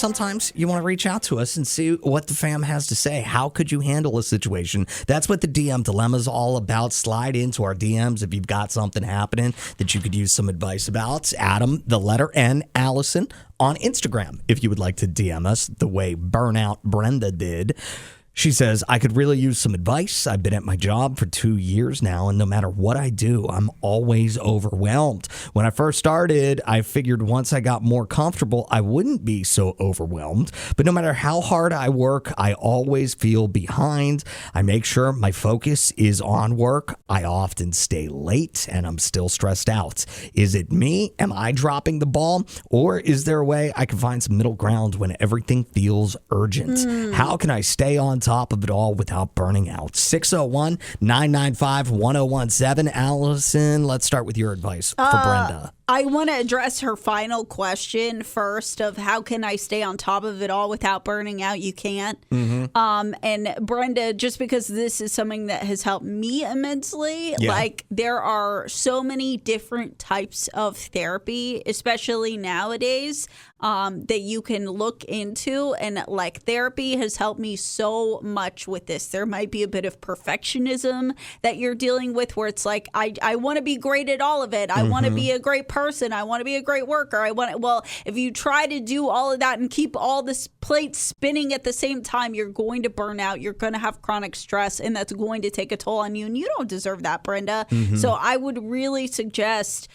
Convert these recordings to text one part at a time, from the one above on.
sometimes you want to reach out to us and see what the fam has to say. How could you handle a situation? That's what the DM Dilemma is all about. Slide into our DMs if you've got something happening that you could use some advice about. Adam, the letter N, Allison, on Instagram, if you would like to DM us the way Burnout Brenda did. She says, I could really use some advice. I've been at my job for 2 years now, and no matter what I do, I'm always overwhelmed. When I first started, I figured once I got more comfortable, I wouldn't be so overwhelmed. But no matter how hard I work, I always feel behind. I make sure my focus is on work. I often stay late, and I'm still stressed out. Is it me? Am I dropping the ball? Or is there a way I can find some middle ground when everything feels urgent? How can I stay on top of it all without burning out? 601-995-1017. Allison, let's start with your advice for Brenda. I want to address her final question first of how can I stay on top of it all without burning out? You can't. And Brenda, just because this is something that has helped me immensely, like there are so many different types of therapy, especially nowadays, that you can look into. And like therapy has helped me so much with this. There might be a bit of perfectionism that you're dealing with where it's like, I want to be great at all of it. I want to be a great person. I want to be a great worker. Well, if you try to do all of that and keep all this plate spinning at the same time, you're going to burn out. You're going to have chronic stress, and that's going to take a toll on you. And you don't deserve that, Brenda. So I would really suggest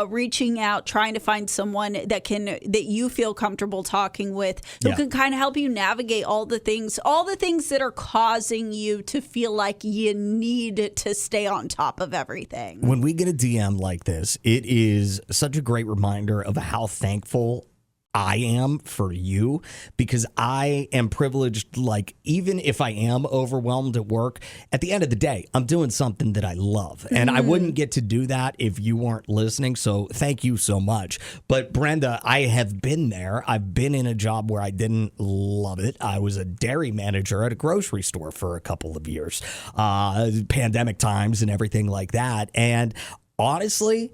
reaching out, trying to find someone that you feel comfortable talking with, who can kind of help you navigate all the things that are causing you to feel like you need to stay on top of everything. When we get a DM like this, it is such a great reminder of how thankful I am for you, because I am privileged. Like, even if I am overwhelmed at work, at the end of the day, I'm doing something that I love. And I wouldn't get to do that if you weren't listening. So thank you so much. But Brenda, I have been there. I've been in a job where I didn't love it. I was a dairy manager at a grocery store for a couple of years, pandemic times and everything like that. And honestly,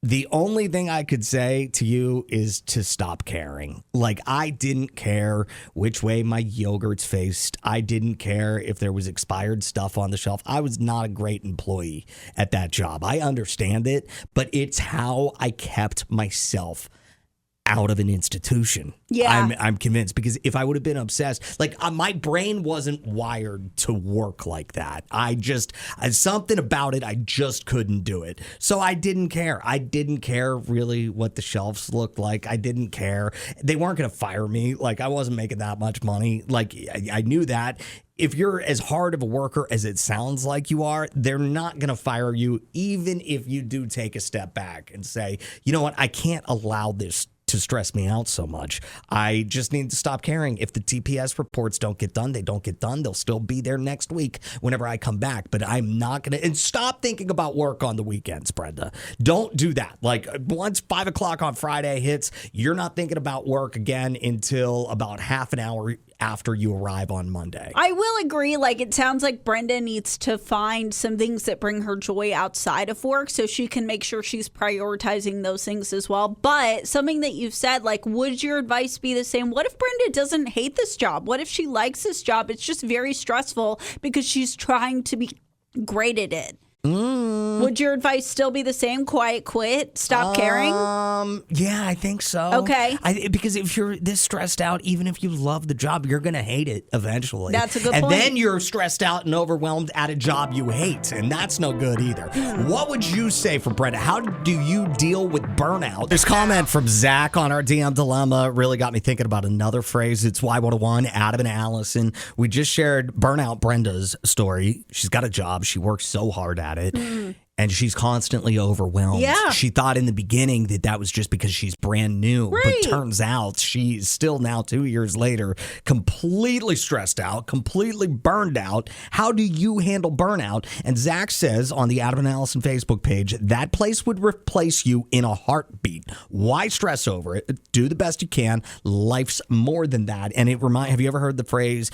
the only thing I could say to you is to stop caring. Like, I didn't care which way my yogurts faced. I didn't care if there was expired stuff on the shelf. I was not a great employee at that job. I understand it, but it's how I kept myself out of an institution. I'm convinced, because if I would have been obsessed, like my brain wasn't wired to work like that. Something about it, I just couldn't do it. So I didn't care. I didn't care really what the shelves looked like. I didn't care. They weren't going to fire me. Like, I wasn't making that much money. Like, I knew that. If you're as hard of a worker as it sounds like you are, they're not going to fire you, even if you do take a step back and say, you know what, I can't allow this to stress me out so much. I just need to stop caring. If the TPS reports don't get done, they don't get done. They'll still be there next week whenever I come back. But I'm not going to. And stop thinking about work on the weekends, Brenda. Don't do that. Like, once 5 o'clock on Friday hits, you're not thinking about work again until about half an hour after you arrive on Monday. I will agree. Like, it sounds like Brenda needs to find some things that bring her joy outside of work so she can make sure she's prioritizing those things as well. But something that you've said, like, would your advice be the same? What if Brenda doesn't hate this job? What if she likes this job? It's just very stressful because she's trying to be great at it. Would your advice still be the same? Quiet, quit, stop caring? Yeah, I think so. Okay. Because if you're this stressed out, even if you love the job, you're going to hate it eventually. That's a good point. point. And then you're stressed out and overwhelmed at a job you hate, and that's no good either. What would you say for Brenda? How do you deal with burnout? This comment from Zach on our DM Dilemma really got me thinking about another phrase. It's Y101, Adam and Allison. We just shared Burnout Brenda's story. She's got a job. She works so hard at it. And she's constantly overwhelmed. Yeah. She thought in the beginning that was just because she's brand new. Right. But turns out she's still now 2 years later, completely stressed out, completely burned out. How do you handle burnout? And Zach says on the Adam and Allison Facebook page, that place would replace you in a heartbeat. Why stress over it? Do the best you can. Life's more than that. And have you ever heard the phrase,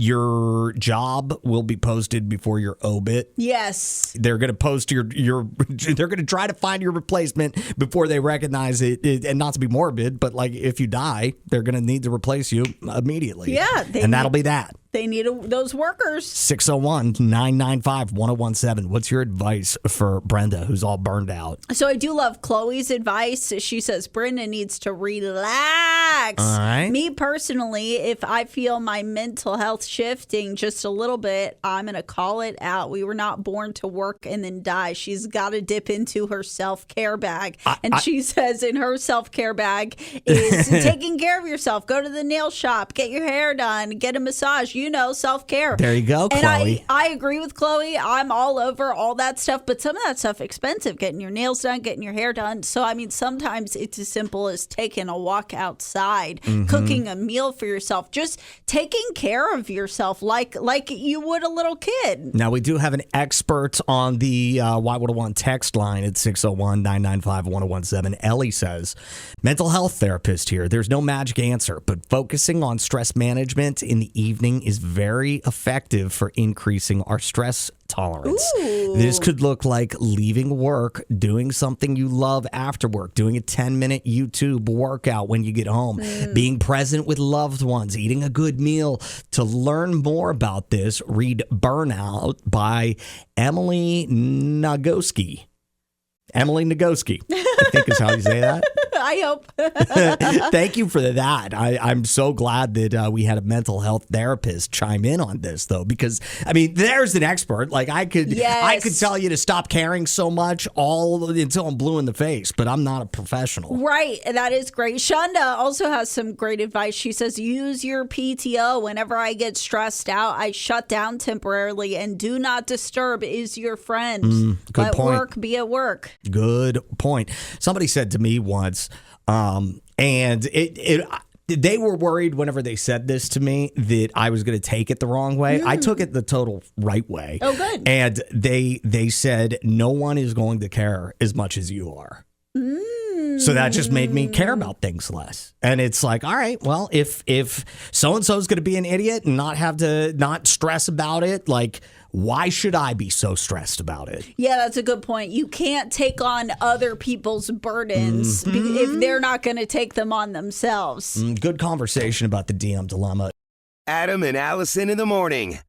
your job will be posted before your obit. Yes. They're going to post they're going to try to find your replacement before they recognize it. And not to be morbid, but like if you die, they're going to need to replace you immediately. Yeah. And that'll be that. They need those workers. 601-995-1017. What's your advice for Brenda, who's all burned out? So I do love Chloe's advice. She says Brenda needs to relax. All right. Me personally, if I feel my mental health shifting just a little bit, I'm going to call it out. We were not born to work and then die. She's got to dip into her self-care bag. She says in her self-care bag is taking care of yourself. Go to the nail shop, get your hair done, get a massage. Self-care. There you go, Chloe. And I agree with Chloe. I'm all over all that stuff, but some of that stuff expensive, getting your nails done, getting your hair done. So, I mean, sometimes it's as simple as taking a walk outside, cooking a meal for yourself, just taking care of yourself like you would a little kid. Now, we do have an expert on the Why Would I Want text line at 601-995-1017. Ellie says, mental health therapist here. There's no magic answer, but focusing on stress management in the evening is very effective for increasing our stress tolerance. Ooh. This could look like leaving work, doing something you love after work, doing a 10-minute YouTube workout when you get home, being present with loved ones, eating a good meal. To learn more about this, read Burnout by Emily Nagoski. Emily Nagoski, I think is how you say that. I hope. Thank you for that. I'm so glad that we had a mental health therapist chime in on this, though, because, I mean, there's an expert. Like, I could tell you to stop caring so much until I'm blue in the face, but I'm not a professional. Right. That is great. Shonda also has some great advice. She says, use your PTO. Whenever I get stressed out, I shut down temporarily, and do not disturb is your friend. Good Let point. work be at work. Good point. Somebody said to me once, and they were worried whenever they said this to me that I was going to take it the wrong way. I took it the total right way. Oh, good. And they said no one is going to care as much as you are. So that just made me care about things less. And it's like, all right, well, if so-and-so is going to be an idiot and not stress about it, like, why should I be so stressed about it? Yeah, that's a good point. You can't take on other people's burdens if they're not going to take them on themselves. Good conversation about the DM dilemma. Adam and Allison in the morning.